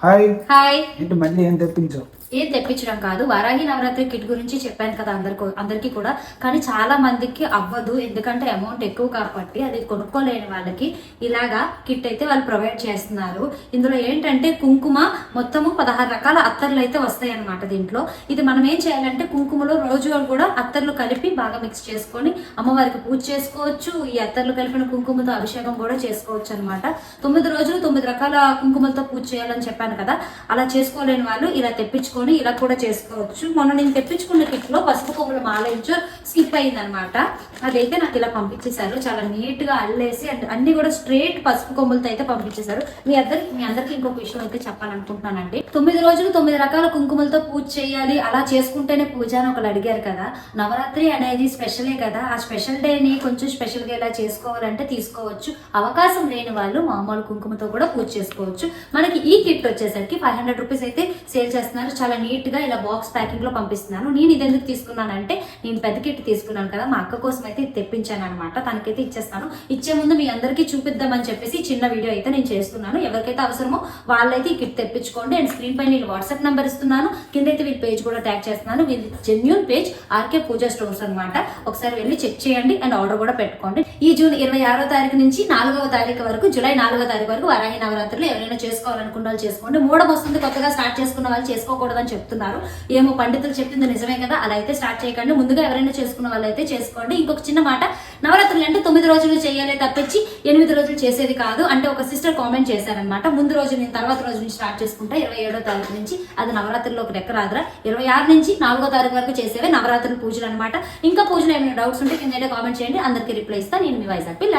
Hi hi. ఏంటి మళ్ళీ ఏం తెప్పించావు? ఏం తెప్పించడం కాదు, వరాహి నవరాత్రి కిట్ గురించి చెప్పాను కదా అందరికీ కూడా. కానీ చాలా మందికి అవ్వదు, ఎందుకంటే అమౌంట్ ఎక్కువ కాబట్టి అది కొనుక్కోలేని వాళ్ళకి ఇలాగా కిట్ అయితే వాళ్ళు ప్రొవైడ్ చేస్తున్నారు. ఇందులో ఏంటంటే కుంకుమ మొత్తము 16 రకాల అత్తర్లు అయితే వస్తాయి అన్నమాట. దీంట్లో ఇది మనం ఏం చేయాలంటే కుంకుమలో రోజు కూడా అత్తర్లు కలిపి బాగా మిక్స్ చేసుకొని అమ్మవారికి పూజ చేసుకోవచ్చు. ఈ అత్తర్లు కలిపిన కుంకుమతో అభిషేకం కూడా చేసుకోవచ్చు అనమాట. 9 రోజులు 9 రకాల కుంకుమలతో పూజ చేయాలని చెప్పాను కదా. అలా చేసుకోలేని వాళ్ళు ఇలా తెప్పించుకో ఇలా కూడా చేసుకోవచ్చు. మొన్న నేను తెప్పించుకున్న కిట్ లో పసుపు కొమ్ముల మాల ఇంచు స్కిప్ అయింది అనమాట. అదైతే నాకు ఇలా పంపించేశారు, చాలా నీట్ గా అల్లేసి అండ్ అన్ని కూడా స్ట్రేట్ పసుపు కొమ్ములతో అయితే పంపించేశారు. మీ అందరికి ఇంకొక విషయం అయితే చెప్పాలనుకుంటున్నానండి. 9 రోజులు 9 రకాల కుంకుమలతో పూజ చేయాలి, అలా చేసుకుంటేనే పూజ అని ఒకరు అడిగారు కదా. నవరాత్రి అనేది స్పెషలే కదా, ఆ స్పెషల్ డేని కొంచెం స్పెషల్ గా ఇలా చేసుకోవాలంటే తీసుకోవచ్చు. అవకాశం లేని వాళ్ళు మామూలు కుంకుమతో కూడా పూజ చేసుకోవచ్చు. మనకి ఈ కిట్ వచ్చేసరికి 500 రూపీస్ అయితే సేల్ చేస్తున్నారు. చాలా నీట్ గా ఇలా బాక్స్ ప్యాకింగ్ లో పంపిస్తున్నాను. నేను ఇది ఎందుకు తీసుకున్నానంటే, నేను పెద్ద కిట్ తీసుకున్నాను కదా, మా అక్క కోసం అయితే తెప్పించాను అనమాట. తనకైతే ఇచ్చేస్తాను. ఇచ్చే ముందు మీ అందరికీ చూపిద్దామని చెప్పేసి చిన్న వీడియో అయితే నేను చేస్తున్నాను. ఎవరికైతే అవసరమో వాళ్ళైతే ఈ కిట్ తెప్పించుకోండి. అండ్ స్క్రీన్ పై నేను వాట్సాప్ నెంబర్ ఇస్తున్నాను, కింద అయితే వీళ్ళ పేజ్ కూడా ట్యాగ్ చేస్తున్నాను. వీళ్ళ జెన్యూన్ పేజ్ ఆర్కే పూజా స్టోర్స్ అనమాట. ఒకసారి వెళ్ళి చెక్ చేయండి అండ్ ఆర్డర్ కూడా పెట్టుకోండి. ఈ జూన్ 26వ తారీఖు నుంచి 4వ తారీఖు వరకు, జూలై 4వ తారీఖు వరకు వరాహి నవరాత్రులు ఎవరైనా చేసుకోవాలనుకున్న వాళ్ళు చేసుకోండి. మూఢం వస్తుంది, కొత్తగా స్టార్ట్ చేసుకున్న వాళ్ళు చేసుకోకూడదని చెప్తున్నారు. ఏమో పండితులు చెప్పింది నిజమే కదా, అలా అయితే స్టార్ట్ చేయకండి. ముందుగా ఎవరైనా చేసుకున్న వాళ్ళు అయితే చేసుకోండి. ఇంకొక చిన్న మాట, నవరాత్రులు అంటే 9 రోజులు చేయాలి తప్పించి 8 రోజులు చేసేది కాదు. అంటే ఒక సిస్టర్ కామెంట్ చేశారనమాట. ముందు రోజు నేను తర్వాత రోజు నుంచి స్టార్ట్ చేసుకుంటా, 27వ తారీఖు నుంచి. అది నవరాత్రుల్లోకి లెక్క రాదురా. 26 నుంచి 4వ తారీఖు వరకు చేసేవే నవరాత్రుల పూజలు అనమాట. ఇంకా పూజలు ఏమైనా డౌట్స్ ఉంటే కింద కామెంట్ చేయండి, అందరికీ రిప్లై ఇస్తా. నేను మీ వైజాగ్ పిల్ల.